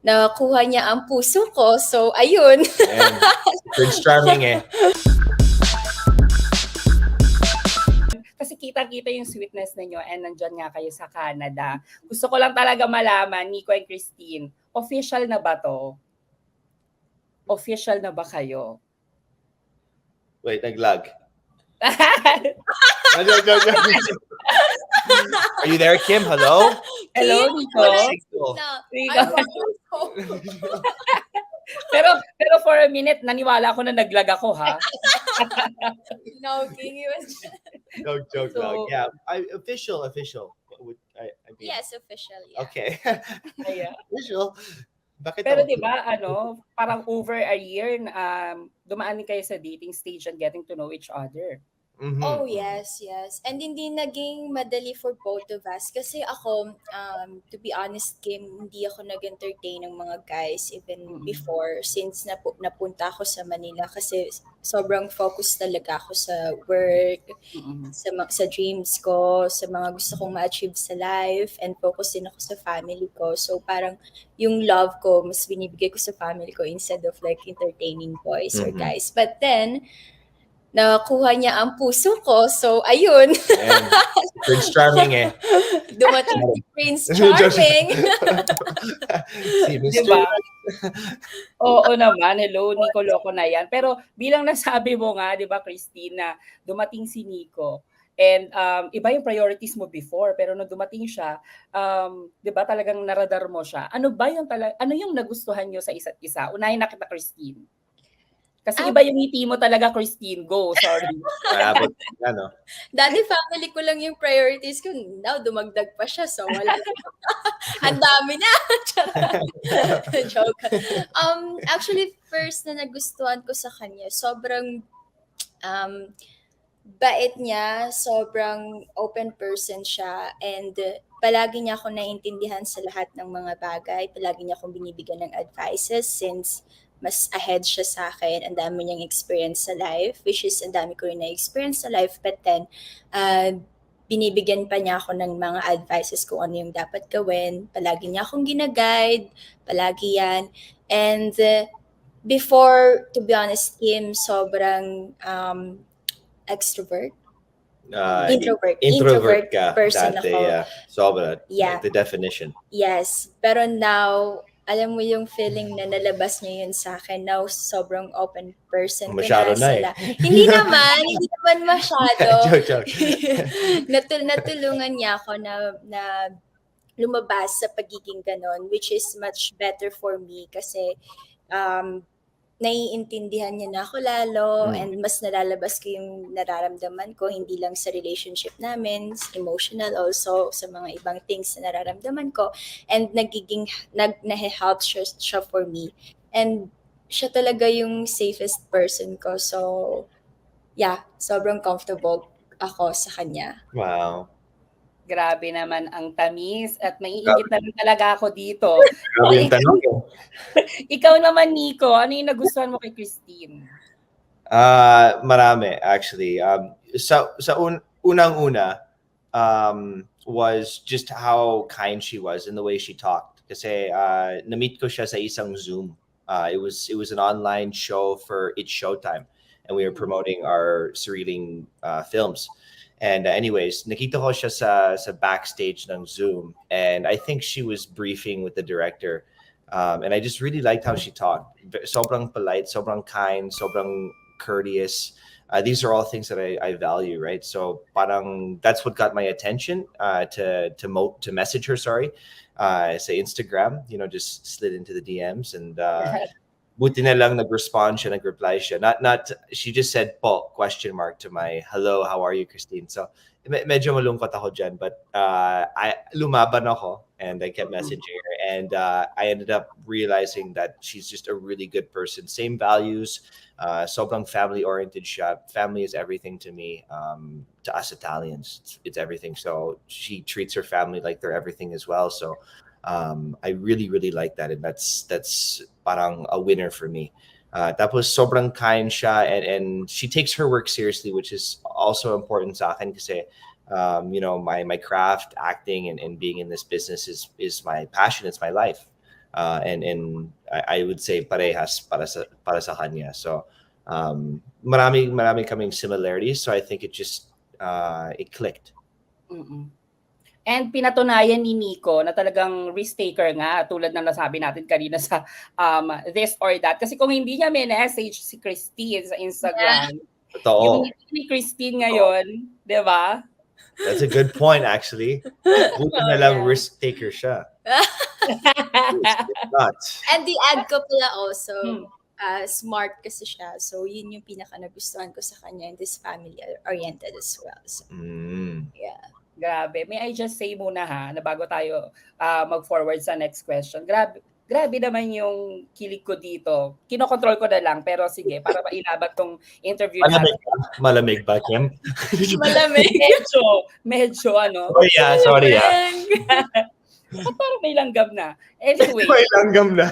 nakuha niya ang puso ko. So, ayun. And Prince Charming eh. Kasi kitang-kita yung sweetness ninyo and nandyan nga kayo sa Canada. Gusto ko lang talaga malaman, Nico and Christine, official na ba to? Official na ba kayo? Wait, naglag. Are you there, Kim? Hello? Hello, Kim, Nico? Signal. Na, Nico. ano, Pero for a minute, naniwala ako na naglag ako, ha? no, King, it was No joke, So- dog. Yeah, official. I mean, yes, official, yeah. Okay. Ayan. Official. Bakit Pero ako- di ba, parang over a year, dumaan kayo sa dating stage and getting to know each other. Mhm. Oh, yes. And hindi naging madali for both of us. Kasi ako, to be honest, Kim, hindi ako nag-entertain ng mga guys even before since napunta ako sa Manila. Kasi sobrang focus talaga ako sa work, sa dreams ko, sa mga gusto kong ma-achieve sa life, and focus din ako sa family ko. So parang yung love ko, mas binibigay ko sa family ko instead of like entertaining boys or Mhm. guys. But then, nakuha niya ang puso ko. So, ayun. And Prince Charming eh. Dumating si Prince Charming. Si Di Mr. ba? Oo naman. Hello, Nico Loco na yan. Pero bilang nasabi mo nga, di ba, Christine, na dumating si Nico. And iba yung priorities mo before, pero nung dumating siya, 'di ba, talagang naradar mo siya. Ano yung nagustuhan niyo sa isa't isa? Unahin na kita, Christine. Kasi iba yung ngiti mo talaga, Christine. Go, sorry. But, ano. Dati family ko lang yung priorities ko. Now, dumagdag pa siya. So, wala. Ang dami na. Joke. Actually, first na nagustuhan ko sa kanya, sobrang bait niya, sobrang open person siya, and palagi niya ako naiintindihan sa lahat ng mga bagay. Palagi niya akong binibigyan ng advices since mas ahead siya sa akin. Ang dami niyang experience sa life, which is ang dami ko rin na-experience sa life. But then, binibigyan pa niya ako ng mga advices kung ano yung dapat gawin. Palagi niya akong ginaguide, palagi yan. And before, to be honest, Kim, sobrang extrovert. Introvert ka person dati, ako. sobra. Yeah. The definition. Yes. Pero now, alam mo yung feeling na nalabas niya yun sa akin. Now, sobrang open person ko Masyado na. na eh. Hindi naman masyado. Joke. Natulungan niya ako na lumabas sa pagiging ganon, which is much better for me kasi naiintindihan niya na ako lalo, and mas nalalabas ko yung nararamdaman ko, hindi lang sa relationship namin, emotional also, sa mga ibang things na nararamdaman ko, and nahe-help siya for me. And siya talaga yung safest person ko. So, yeah, sobrang comfortable ako sa kanya. Wow. Grabe naman ang tamis at maiinggit na rin talaga ako dito. Grabe yung tanong ko. Ikaw naman, Nico, ano yung nagustuhan mo kay Christine? Marami, actually. Sa unang-una, was just how kind she was in the way she talked. Kasi na-meet ko siya sa isang Zoom. It was an online show for It's Showtime, and we were promoting our sariling films. And anyways, nakita ko siya sa backstage ng Zoom, and I think she was briefing with the director. And I just really liked how she talked. Sobrang polite, sobrang kind, sobrang courteous. These are all things that I value, right? So parang that's what got my attention to message her, sa Instagram, just slid into the DMs, and buti na lang nag-respond siya, nag-reply siya. Not she just said po, ? To my hello, how are you, Christine? So medyo malungkot ako dyan, but I lumaban ako, and I kept messaging her, and I ended up realizing that she's just a really good person. Same values, sobrang family-oriented siya. Family is everything to me. To us Italians, it's everything. So she treats her family like they're everything as well. So I really, really like that, and that's parang a winner for me. Tapos sobrang kind siya, and she takes her work seriously, which is also important sa akin kasi my craft, acting, and being in this business is my passion. It's my life. and I would say parehas para sa kanya. So marami kaming similarities, so I think it just it clicked. Mm-mm. And pinatunayan ni Nico na talagang risk taker nga, tulad ng nasabi natin kanina sa this or that. Kasi kung hindi niya message si Christine sa Instagram, Totoo. yung ni Christine ngayon, di ba? That's a good point, actually. Buti na lang risk taker siya. Not. And the ad ko pala also, smart kasi siya. So, yun yung pinaka nagustuhan ko sa kanya, and this family-oriented as well. So, yeah. Grabe. May I just say muna ha, na bago tayo mag-forward sa next question. Grabe naman yung kilig ko dito. Kinokontrol ko na lang, pero sige, para mailaban tong interview natin. Malamig ba, Kim? Malamig. Medyo ano. Oh yeah, sorry. Parang may langgam na. Anyway. May langgam na.